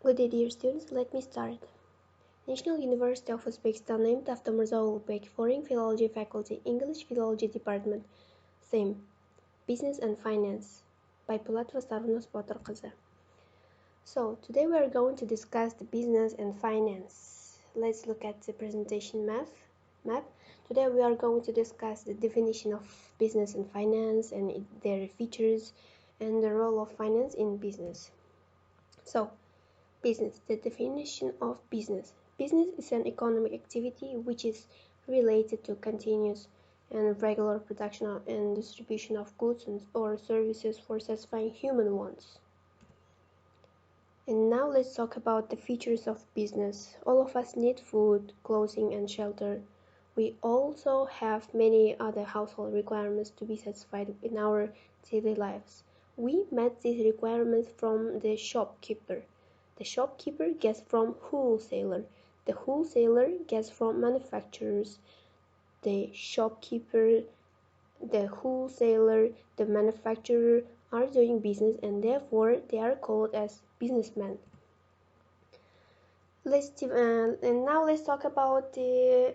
Good day, dear students. Let me start. National University of Uzbekistan named after Mavzу, Foreign Philology Faculty, English Philology Department. Theme: Business and Finance by Pўlatova S.B. So, today we are going to discuss the business and finance. Let's look at the presentation map. Today we are going to discuss the definition of business and finance and their features and the role of finance in business. So, business. The definition of business. Business is an economic activity which is related to continuous and regular production and distribution of goods or services for satisfying human wants. And now let's talk about the features of business. All of us need food, clothing, and shelter. We also have many other household requirements to be satisfied in our daily lives. We met these requirements from the shopkeeper. The shopkeeper gets from wholesaler. The wholesaler gets from manufacturers. The shopkeeper, the wholesaler, the manufacturer are doing business and therefore they are called as businessmen. And now let's talk about the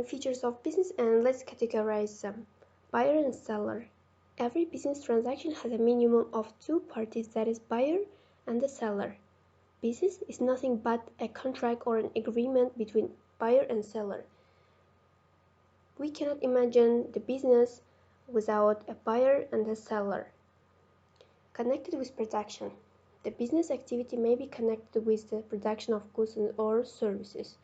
features of business and let's categorize them. Buyer and seller. Every business transaction has a minimum of two parties, that is buyer and the seller. Business is nothing but a contract or an agreement between buyer and seller. We cannot imagine the business without a buyer and a seller. Connected with production. The business activity may be connected with the production of goods or services.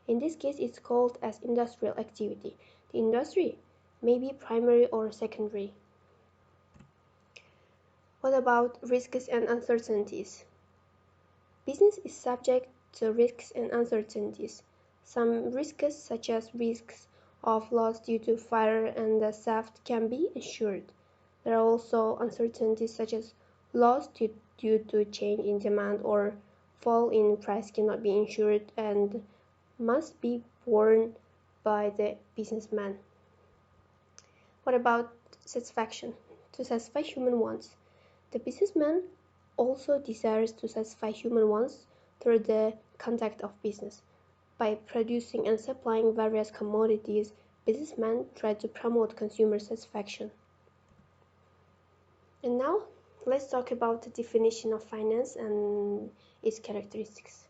In this case, it's called as industrial activity. The industry may be primary or secondary. What about risks and uncertainties? Business is subject to risks and uncertainties. Some risks, such as risks of loss due to fire and theft, can be insured. There are also uncertainties such as loss due to change in demand or fall in price cannot be insured and must be borne by the businessman. What about satisfaction? To satisfy human wants. The businessman also desires to satisfy human wants through the conduct of business. By producing and supplying various commodities, businessmen try to promote consumer satisfaction. And now, let's talk about the definition of finance and its characteristics.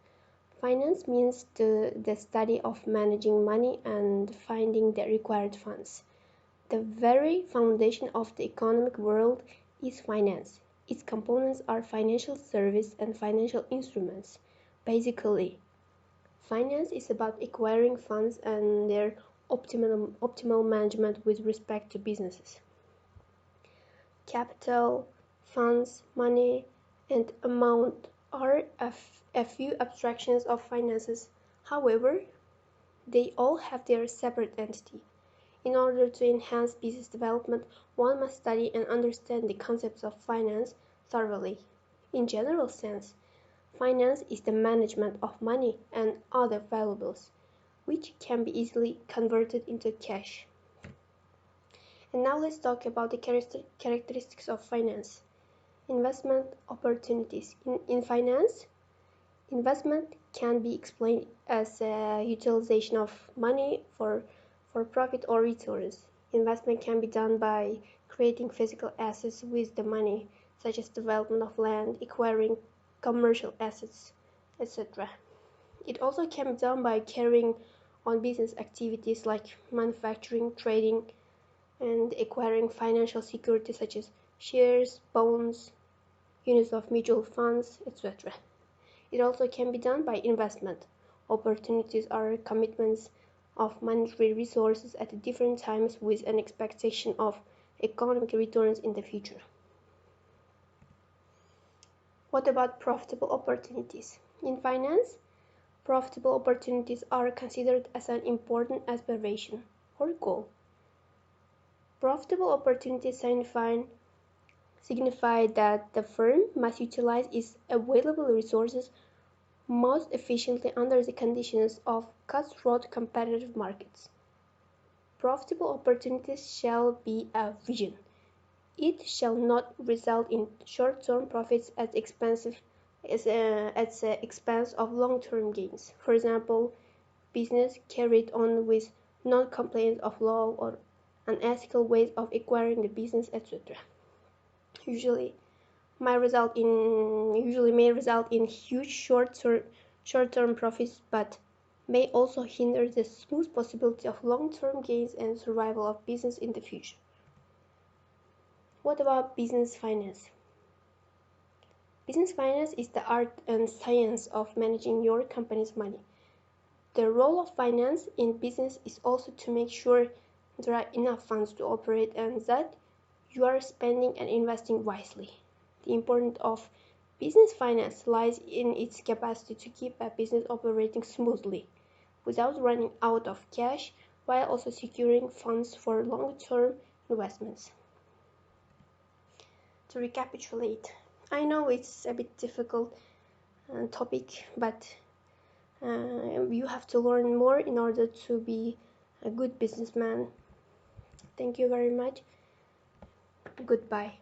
Finance means the study of managing money and finding the required funds. The very foundation of the economic world is finance. Its components are financial service and financial instruments. Basically, finance is about acquiring funds and their optimal management with respect to businesses. Capital, funds, money, and amount are a few abstractions of finances. However, they all have their separate entity. In order to enhance business development, one must study and understand the concepts of finance thoroughly. In general sense, finance is the management of money and other valuables, which can be easily converted into cash. And now let's talk about the characteristics of finance. Investment opportunities. In finance, investment can be explained as a utilization of money for profit or returns. Investment can be done by creating physical assets with the money, such as development of land, acquiring commercial assets, etc. It also can be done by carrying on business activities like manufacturing, trading, and acquiring financial securities such as shares, bonds, units of mutual funds, etc. It also can be done by investment. Opportunities are commitments of monetary resources at different times with an expectation of economic returns in the future. What about profitable opportunities? In finance, profitable opportunities are considered as an important aspiration or goal. Profitable opportunities signify that the firm must utilize its available resources most efficiently under the conditions of cutthroat competitive markets. Profitable opportunities shall be a vision. It shall not result in short-term profits at the expense is at the expense of long-term gains. For example, business carried on with non-compliance of law or unethical ways of acquiring the business, etc. Usually may result in huge short-term profits, but may also hinder the smooth possibility of long-term gains and survival of business in the future. What about business finance? Business finance is the art and science of managing your company's money. The role of finance in business is also to make sure there are enough funds to operate and that you are spending and investing wisely. The importance of business finance lies in its capacity to keep a business operating smoothly without running out of cash, while also securing funds for long-term investments. To recapitulate, I know it's a bit difficult topic, but you have to learn more in order to be a good businessman. Thank you very much. Goodbye.